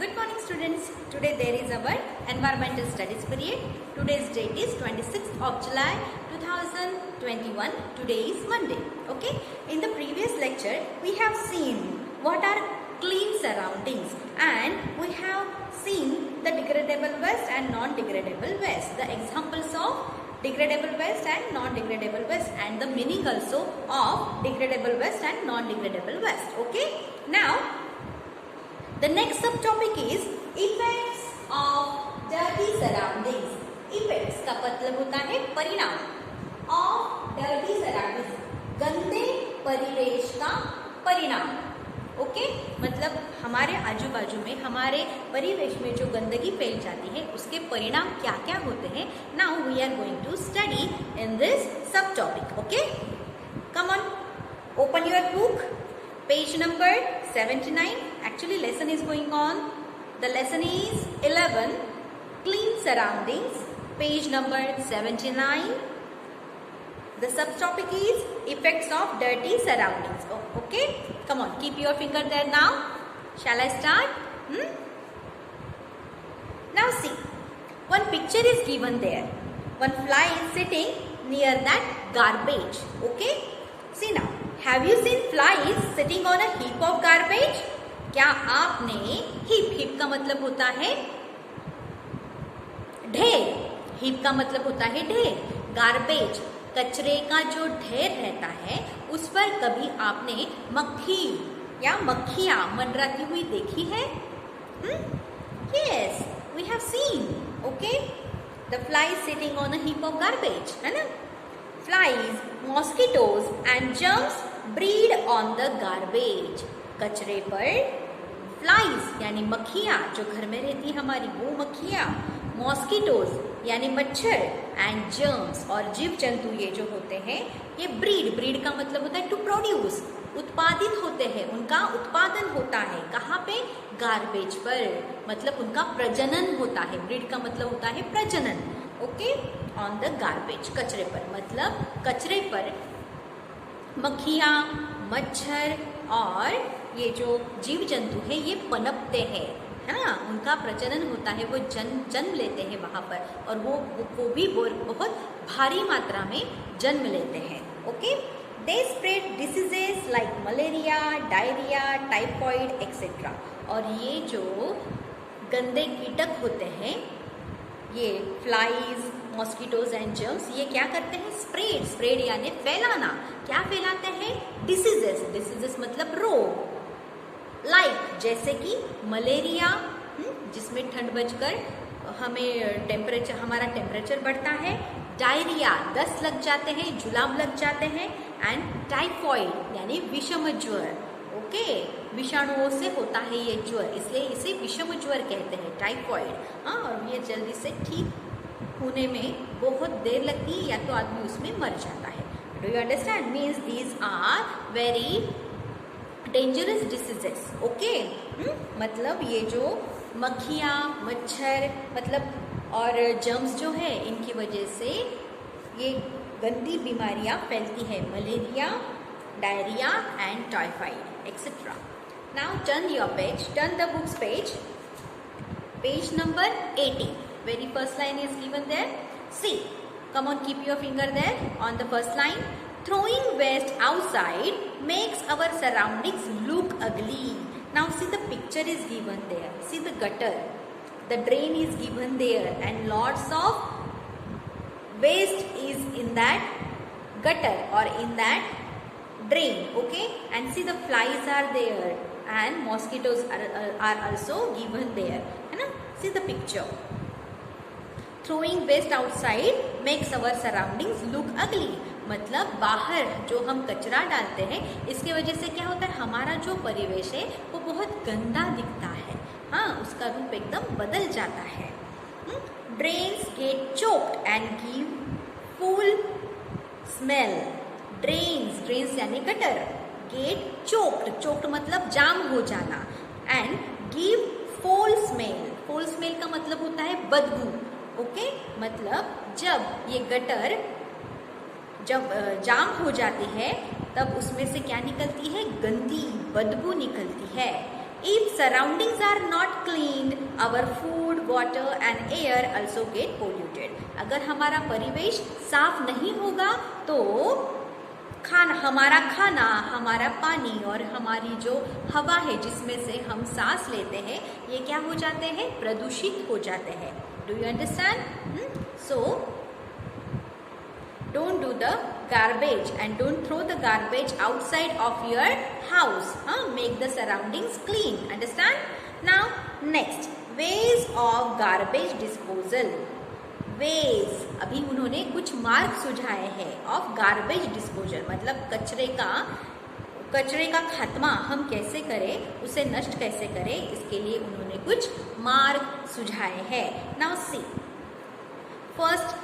Good morning students. Today there is our environmental studies period. Today's date is 26th of July 2021. Today is Monday. Okay. In the previous lecture we have seen what are clean surroundings and we have seen the degradable waste and non-degradable waste. The examples of degradable waste and non-degradable waste and the meaning also of degradable waste and non-degradable waste. Okay. Now the next subtopic is effects of dirty surroundings. Effects का मतलब होता है परिणाम of dirty surroundings, गंदे परिवेश का परिणाम. Okay मतलब हमारे आजू बाजू में हमारे परिवेश में जो गंदगी फैल जाती है उसके परिणाम क्या क्या होते हैं. Now we are going to study in this subtopic. Okay come on open your book, page number 79. Actually lesson is going on. The lesson is 11, clean surroundings, page number 79. The subtopic is effects of dirty surroundings. Okay, come on, keep your finger there now. Shall I start? Now see, one picture is given there. One fly is sitting near that garbage. Okay, see now, have you seen flies sitting on a heap of garbage? क्या आपने heap का मतलब होता है ढेर. Heap का मतलब होता है ढेर. गार्बेज कचरे का जो ढेर रहता है उस पर कभी आपने मक्खी या मक्खियां मंडराती हुई देखी है? Yes, we have seen. Okay, the fly sitting on a heap of garbage, है ना. Flies, mosquitoes and germs breed on the garbage. कचरे पर फ्लाइज यानी मक्खियाँ जो घर में रहती है हमारी वो मक्खियाँ, मॉस्किटोज यानी मच्छर एंड जर्म्स और जीव जंतु ये जो होते हैं ये ब्रीड का मतलब होता है टू प्रोड्यूस, उत्पादित होते हैं, उनका उत्पादन होता है. कहाँ पे? गार्बेज पर, मतलब उनका प्रजनन होता है. ब्रीड का मतलब होता है प्रजनन. ओके, ऑन द गार्बेज कचरे पर, मतलब कचरे पर मक्खियाँ, मच्छर और ये जो जीव जंतु है ये पनपते हैं, है ना. उनका प्रजनन होता है, वो जन्म लेते हैं वहाँ पर और वो भी बहुत भारी मात्रा में जन्म लेते हैं. Okay, they spread diseases like malaria, diarrhoea, typhoid etcetera. और ये जो गंदे कीटक होते हैं ये फ्लाइज, मॉस्किटोज एंड जर्म्स ये क्या करते हैं? स्प्रेड यानी फैलाना. क्या फैलाते हैं? डिसीजेस मतलब रोग. लाइक जैसे कि मलेरिया जिसमें ठंड बजकर हमें हमारा टेम्परेचर बढ़ता है. डायरिया, दस्त लग जाते हैं, जुलाब लग जाते हैं. एंड टाइफॉइड यानी विषम ज्वर. ओके, विषाणुओं से होता है ये ज्वर, इसलिए इसे विषम ज्वर कहते हैं, टाइफॉइड. हाँ, और ये जल्दी से ठीक होने में बहुत देर लगती है या तो आदमी उसमें मर जाता है. Do you understand? Means these are very dangerous diseases. Okay, मतलब ये जो मक्खियाँ, मच्छर मतलब और जर्म्स जो है इनकी वजह से ये गंदी बीमारियाँ फैलती है. Malaria, diarrhoea and typhoid etcetera. Now turn your page, turn the books page number 80. Very first line is given there. See, come on, keep your finger there on the first line. Throwing waste outside makes our surroundings look ugly. Now see, the picture is given there. See the gutter, the drain is given there and lots of waste is in that gutter or in that drain. Okay, and see the flies are there and mosquitoes are also given there. है ना? See the picture. Throwing waste outside makes our surroundings look ugly. मतलब बाहर जो हम कचरा डालते हैं इसके वजह से क्या होता है, हमारा जो परिवेश है वो बहुत गंदा दिखता है. हाँ, उसका रूप एकदम बदल जाता है. Drains get choked and give full smell. Drains यानी गटर, गेट चोक्ड मतलब जाम हो जाना, एंड गिव फुल स्मेल का मतलब होता है बदबू. ओके, मतलब जब ये गटर जब जाम हो जाती है तब उसमें से क्या निकलती है? गंदी बदबू निकलती है. If surroundings are not cleaned, our food, water and air also get polluted. अगर हमारा परिवेश साफ नहीं होगा तो हमारा खाना, हमारा पानी और हमारी जो हवा है जिसमें से हम सांस लेते हैं, ये क्या हो जाते हैं? प्रदूषित हो जाते हैं. Do you understand? So don't do the garbage and don't throw the garbage outside of your house. Make the surroundings clean. Understand? Now next, ways of garbage disposal. Ways, अभी उन्होंने कुछ मार्ग सुझाए हैं ऑफ गार्बेज डिस्पोजल, मतलब कचरे का खात्मा हम कैसे करें, उसे नष्ट कैसे करें, इसके लिए उन्होंने कुछ मार्ग सुझाए हैं. Now see, first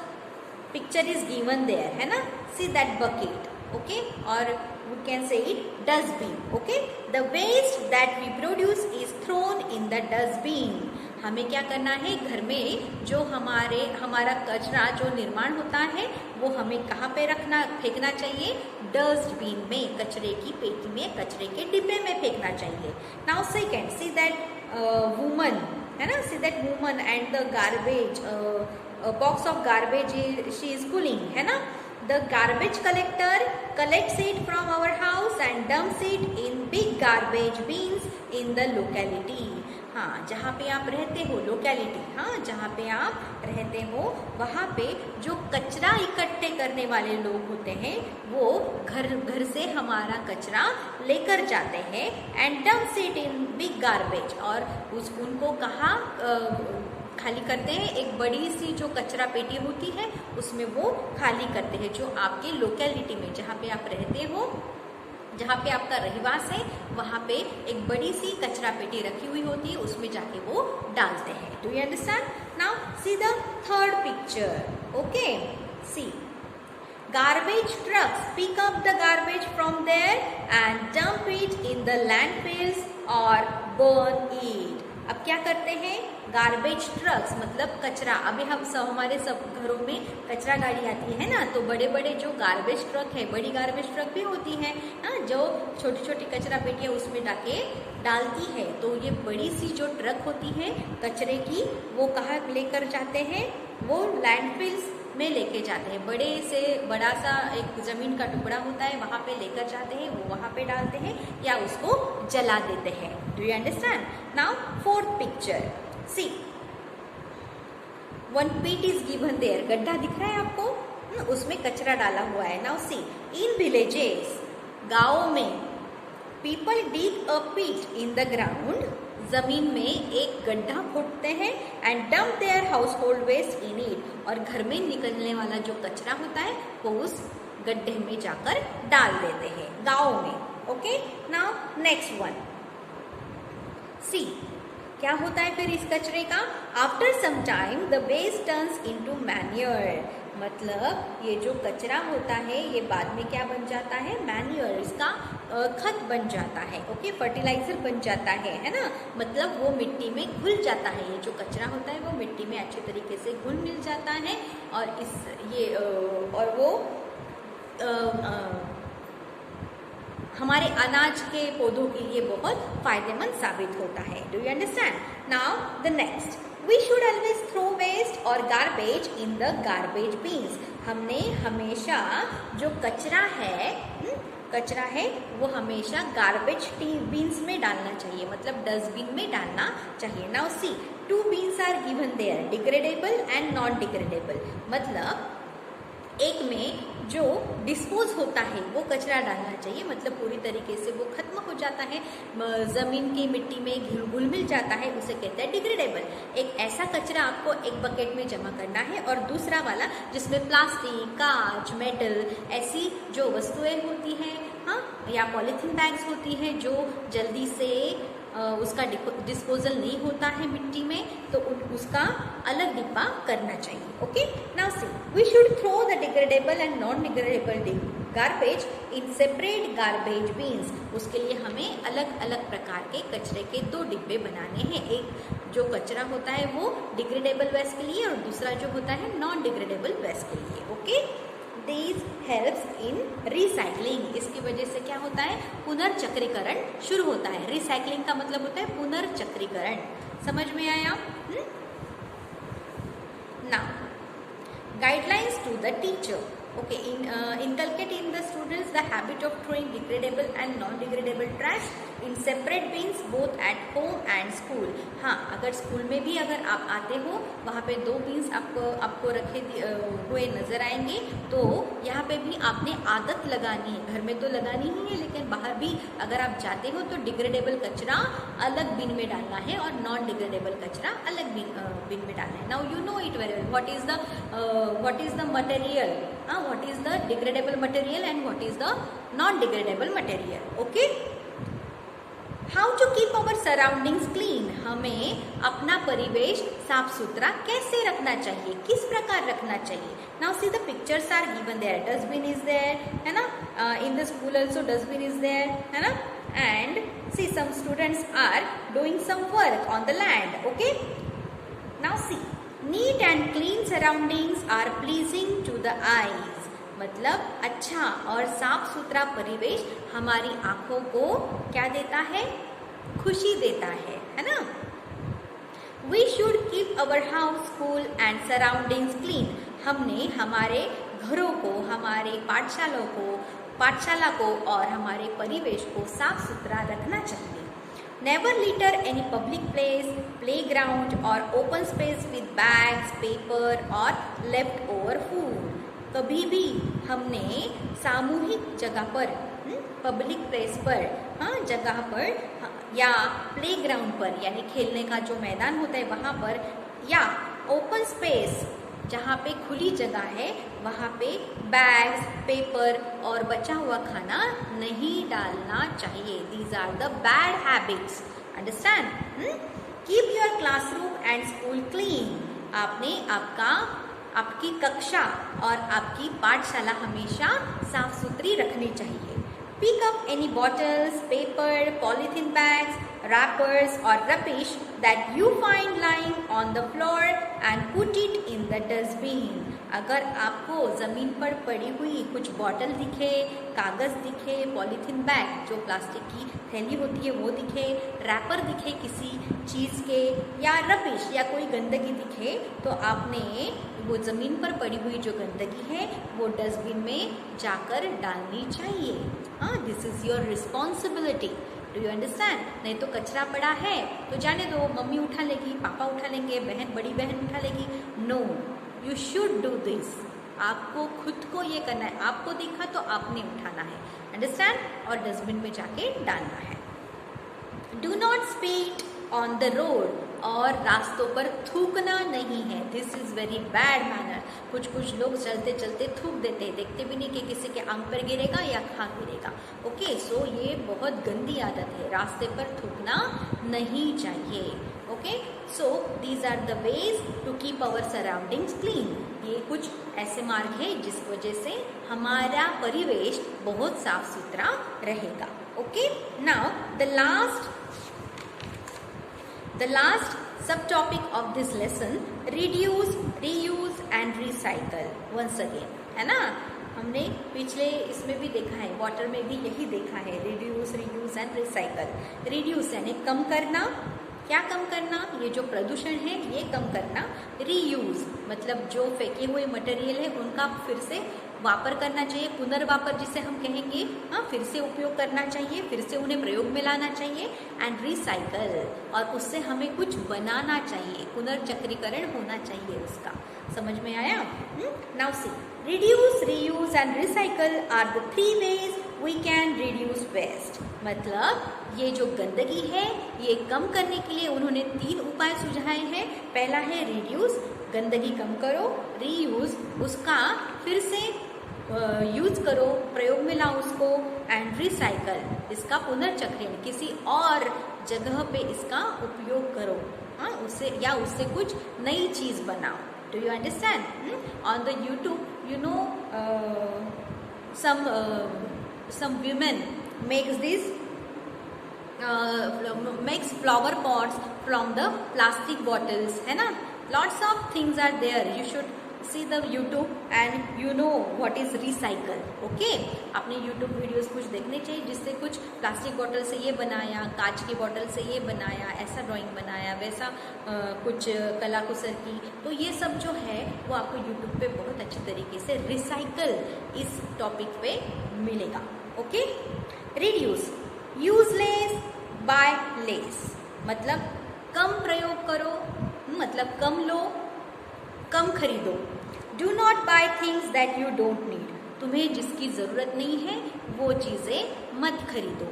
picture is given there, है ना. सी दैट बकेट, ओके, और we can say it dustbin. Okay, the waste that we produce is thrown in the dustbin. हमें क्या करना है, घर में जो हमारा कचरा जो निर्माण होता है वो हमें कहाँ पे फेंकना चाहिए? डस्टबिन में, कचरे की पेटी में, कचरे के डिब्बे में फेंकना चाहिए. Now second, see that woman, है ना, see that woman and the garbage box of garbage she is pulling, है ना. The garbage collector collects it from our house and dumps it in big garbage bins in the locality. हाँ, जहाँ पे आप रहते हो, लोकेलिटी, हाँ, जहाँ पे आप रहते हो वहाँ पे जो कचरा इकट्ठे करने वाले लोग होते हैं वो घर से हमारा कचरा लेकर जाते हैं and dumps it in big garbage, और उनको कहाँ खाली करते हैं? एक बड़ी सी जो कचरा पेटी होती है उसमें वो खाली करते हैं, जो आपके लोकेलिटी में, जहाँ पे आप रहते हो, जहाँ पे आपका रहवास है, वहाँ पे एक बड़ी सी कचरा पेटी रखी हुई होती है, उसमें जाके वो डालते हैं. Do you understand? Now see the third picture. Okay, see, garbage trucks pick up the garbage from there and dump it in the landfills or burn it. अब क्या करते हैं? गार्बेज ट्रक्स मतलब कचरा, अभी हमारे सब घरों में कचरा गाड़ी आती है ना, तो बड़े बड़े जो गार्बेज ट्रक है, बड़ी गार्बेज ट्रक भी होती है ना, जो छोटी छोटी कचरा पेटियाँ उसमें डालती है. तो ये बड़ी सी जो ट्रक होती है कचरे की, वो कहाँ लेकर जाते हैं? वो लैंडफिल्स में लेके जाते हैं. बड़ा सा एक जमीन का टुकड़ा होता है, वहाँ पे लेकर जाते हैं, वो वहाँ पे डालते हैं या उसको जला देते हैं. Do you understand? Now fourth picture, see, one pit is given there. गड्ढा दिख रहा है आपको? उसमें कचरा डाला हुआ है. नाउ सी, इन विलेजेस, गाँव में, people dig a pit in the ground, जमीन में एक गड्ढा खोदते हैं and dump there household waste in it, और घर में निकलने वाला जो कचरा होता है वो उस गड्ढे में जाकर डाल देते हैं गाँव में. Okay, now next one, see, क्या होता है फिर इस कचरे का? After some time the waste turns into manure, मतलब ये जो कचरा होता है ये बाद में क्या बन जाता है? मैन्योर, इसका खत बन जाता है. ओके, फर्टिलाइजर बन जाता है ना, मतलब वो मिट्टी में घुल जाता है. ये जो कचरा होता है वो मिट्टी में अच्छे तरीके से घुल मिल जाता है और वो हमारे अनाज के पौधों के लिए बहुत फायदेमंद साबित होता है. Do you understand? Now the next, we should always throw waste और garbage in the garbage bins. हमने हमेशा जो कचरा है वो हमेशा गार्बेज बीन्स में डालना चाहिए, मतलब डस्टबिन में डालना चाहिए. Now see, two bins are given there, degradable and non degradable, मतलब एक में जो डिस्पोज होता है वो कचरा डालना चाहिए, मतलब पूरी तरीके से वो खत्म हो जाता है, ज़मीन की मिट्टी में घुल मिल जाता है, उसे कहते हैं डिग्रेडेबल. एक ऐसा कचरा आपको एक बकेट में जमा करना है, और दूसरा वाला जिसमें प्लास्टिक, कांच, मेटल ऐसी जो वस्तुएं होती हैं, हाँ, या पॉलीथीन बैग्स होती हैं जो जल्दी से उसका डिस्पोजल नहीं होता है मिट्टी में, तो उसका अलग डिब्बा करना चाहिए. Okay, now see, we should throw the degradable and non degradable garbage in separate garbage bins. उसके लिए हमें अलग अलग प्रकार के कचरे के 2 डिब्बे बनाने हैं. एक जो कचरा होता है वो डिग्रेडेबल वेस्ट के लिए और दूसरा जो होता है नॉन डिग्रेडेबल वेस्ट के लिए. Okay, this helps in recycling. इसकी वजह से क्या होता है, पुनर्चक्रीकरण शुरू होता है। रिसाइकलिंग का मतलब होता है पुनर्चक्रीकरण। समझ में आया? Now guidelines to the teacher. Okay, inculcate in the students the habit of throwing degradable and non-degradable trash in separate bins both at home and school. हाँ, अगर स्कूल में भी अगर आप आते हो, वहाँ पे 2 बिन्स आपको रखे हुए नजर आएंगे, तो यहाँ पे भी आपने आदत लगानी है। घर में तो लगानी ही है, लेकिन बाहर भी अगर आप जाते हो तो डिग्रेडेबल कचरा अलग बिन में डालना है और नॉन डिग्रेडेबल कचरा अलग बिन में डालना है। Now you know it very well what is the material, what is the degradable material and what is the non-degradable material. Okay, how to keep our surroundings clean? हमें अपना परिवेश साफ सुथरा कैसे रखना चाहिए, किस प्रकार रखना चाहिए? Now see the pictures are given there. Dustbin is there, है ना? In the school also dustbin is there, है ना? And see some students are doing some work on the land. Okay, now see, neat and clean surroundings are pleasing to the eyes. मतलब अच्छा और साफ सुथरा परिवेश हमारी आंखों को क्या देता है, खुशी देता है ना? We should keep our house, school and surroundings clean. हमने हमारे घरों को, हमारे पाठशाला को और हमारे परिवेश को साफ सुथरा रखना चाहिए। Never litter any public place, playground or open space with bags, paper or leftover food. कभी भी हमने सामूहिक जगह पर, पब्लिक प्लेस पर, जगह पर या प्लेग्राउंड पर यानी खेलने का जो मैदान होता है वहाँ पर, या ओपन स्पेस जहाँ पे खुली जगह है वहाँ पे बैग्स, पेपर और बचा हुआ खाना नहीं डालना चाहिए। These are the bad habits. Understand? Keep your classroom and school clean. आपने आपकी कक्षा और आपकी पाठशाला हमेशा साफ सुथरी रखनी चाहिए। Pick up any bottles, paper, polythene bags, wrappers or rubbish that you find lying on the floor and put it in the dustbin. अगर आपको ज़मीन पर पड़ी हुई कुछ बॉटल दिखे, कागज़ दिखे, पॉलीथीन बैग जो प्लास्टिक की थैली होती है वो दिखे, रैपर दिखे किसी चीज़ के, या रबिश या कोई गंदगी दिखे, तो आपने वो ज़मीन पर पड़ी हुई जो गंदगी है वो डस्टबिन में जाकर डालनी चाहिए। हाँ, this is your responsibility. Do you understand? नहीं तो कचरा पड़ा है तो जाने दो, मम्मी उठा लेगी, पापा उठा लेंगे, बड़ी बहन उठा लेगी। No, you should do this. आपको खुद को ये करना है, आपको देखा तो आपने उठाना है, अंडरस्टैंड, और डस्टबिन में जाके डालना है। Do not spit on the road, और रास्तों पर थूकना नहीं है। This is very bad manner. कुछ लोग चलते चलते थूक देते हैं, देखते भी नहीं कि किसी के आंख पर गिरेगा या खा गिरेगा। ओके, सो ये बहुत गंदी आदत है, रास्ते पर थूकना नहीं चाहिए। Okay, so these are the ways to keep our surroundings clean. ये कुछ ऐसे मार्ग है जिस वजह से हमारा परिवेश बहुत साफ सुथरा रहेगा। Okay, now the last subtopic of this lesson, reduce, reuse and recycle once again, है ना? हमने पिछले इसमें भी देखा है, वाटर में भी यही देखा है, reduce, reuse and recycle. Reduce यानी कम करना, क्या कम करना? ये जो प्रदूषण है ये कम करना। रीयूज मतलब जो फेंके हुए मटेरियल है उनका फिर से वापर करना चाहिए, पुनर्वापर जिसे हम कहेंगे, हाँ, फिर से उपयोग करना चाहिए, फिर से उन्हें प्रयोग में लाना चाहिए। एंड रिसाइकल, और उससे हमें कुछ बनाना चाहिए, पुनर्चक्रीकरण होना चाहिए उसका। समझ में आया? Now see, reduce, reuse and recycle are the 3 ways we can reduce waste। मतलब ये जो गंदगी है ये कम करने के लिए उन्होंने 3 उपाय सुझाए हैं। पहला है रिड्यूस, गंदगी कम करो। रीयूज, उसका फिर से यूज करो, प्रयोग में लाओ उसको। एंड रिसाइकल, इसका पुनर्चक्रण, किसी और जगह पे इसका उपयोग करो, हाँ, उससे कुछ नई चीज बनाओ। Do you understand? On the YouTube you know some women makes flower pots from the plastic bottles, है ना? Lots of things are there, you should see the YouTube and you know what is recycle. Okay, आपने YouTube videos कुछ देखने चाहिए जिससे कुछ plastic bottle से ये बनाया, कांच की बॉटल से ये बनाया, ऐसा ड्राइंग बनाया, वैसा कुछ कला कुसर की. तो ये सब जो है वो आपको यूट्यूब पे बहुत अच्छी तरीके से रिसाइकल इस टॉपिक पे मिलेगा. Okay, reduce, use less buy less, मतलब कम प्रयोग करो, मतलब कम लो, कम खरीदो. Do not buy things that you don't need, तुम्हें जिसकी जरूरत नहीं है वो चीजें मत खरीदो.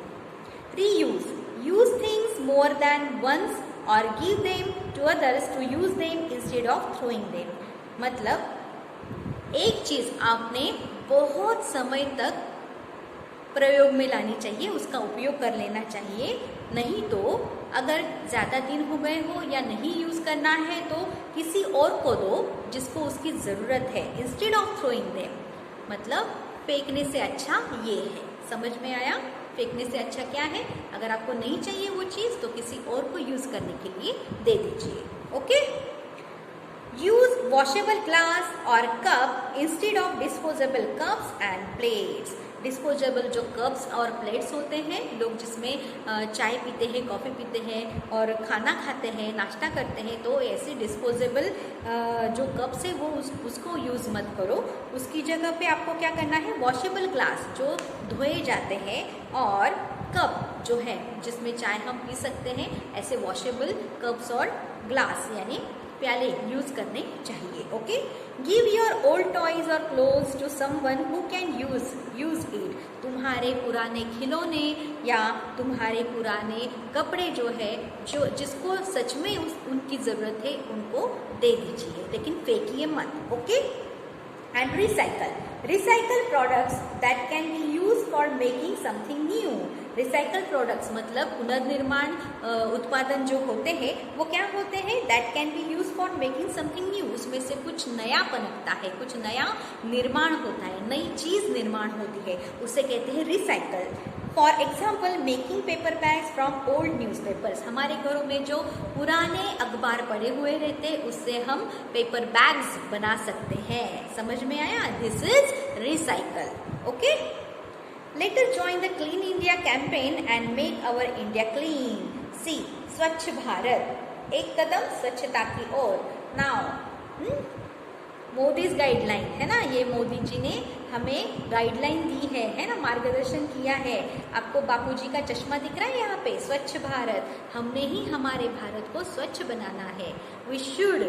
Reuse, use things more than once और give them to others to use them instead of throwing them. मतलब एक चीज आपने बहुत समय तक प्रयोग में लानी चाहिए, उसका उपयोग कर लेना चाहिए. नहीं तो अगर ज़्यादा दिन हो गए हो या नहीं यूज़ करना है तो किसी और को दो जिसको उसकी ज़रूरत है, इंस्टेड ऑफ थ्रोइंग देम. मतलब फेंकने से अच्छा ये है. समझ में आया? फेंकने से अच्छा क्या है? अगर आपको नहीं चाहिए वो चीज़ तो किसी और को यूज़ करने के लिए दे दीजिए. ओके, यूज वॉशेबल ग्लास और cup instead of disposable cups and plates. Disposable जो कप्स और प्लेट्स होते हैं, लोग जिसमें चाय पीते हैं, कॉफ़ी पीते हैं और खाना खाते हैं, नाश्ता करते हैं, तो ऐसे डिस्पोजेबल जो कप्स है वो उसको यूज़ मत करो. उसकी जगह पे आपको क्या करना है, वॉशेबल ग्लास जो धोए जाते हैं और कप जो है जिसमें चाय हम पी सकते हैं, ऐसे वॉशेबल कप्स और ग्लास यानी प्याले यूज करने चाहिए. Okay, give your old toys और clothes to someone who can use it. तुम्हारे पुराने खिलौने या तुम्हारे पुराने कपड़े जो है, जो जिसको सच में उनकी जरूरत है उनको दे दीजिए, लेकिन फेंकिए मत. Okay, and recycle products that can be use for making something new. Recycle products मतलब पुनर्निर्माण उत्पादन जो होते हैं वो क्या होते हैं, that can be use for making something new. उसमें से कुछ नया पनपता है, कुछ नया निर्माण होता है, नई चीज निर्माण होती है, उसे कहते हैं recycle. For example, making paper bags from old newspapers. हमारे घरों में जो पुराने अखबार पड़े हुए रहते हैं उससे हम पेपर बैग्स बना सकते हैं. समझ में आया? This is recycle. Okay, let us join the Clean India campaign and make our India clean. See, स्वच्छ भारत, एक कदम स्वच्छता की ओर. नाउ मोदीज गाइडलाइन है ना, ये मोदी जी ने हमें गाइडलाइन दी है ना, मार्गदर्शन किया है. आपको बापूजी का चश्मा दिख रहा है यहाँ पे, स्वच्छ भारत. हमने ही हमारे भारत को स्वच्छ बनाना है. We should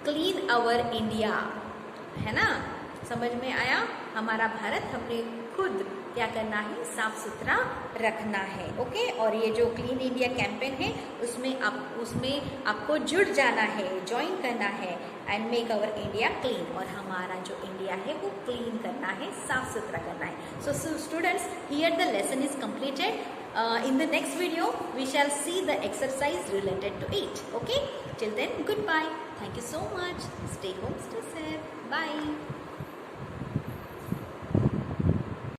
clean our India, है ना. समझ में आया? हमारा भारत हमने खुद क्या करना है, साफ सुथरा रखना है. ओके, और ये जो क्लीन इंडिया कैंपेन है उसमें आपको जुड़ जाना है, ज्वाइन करना है and make our India clean. और हमारा जो इंडिया है वो क्लीन करना है, साफ सुथरा करना है. So students, here the lesson is completed. In the next video we shall see the exercise related to it. Okay, till then, goodbye. Thank you so much. Stay home, stay safe. Bye.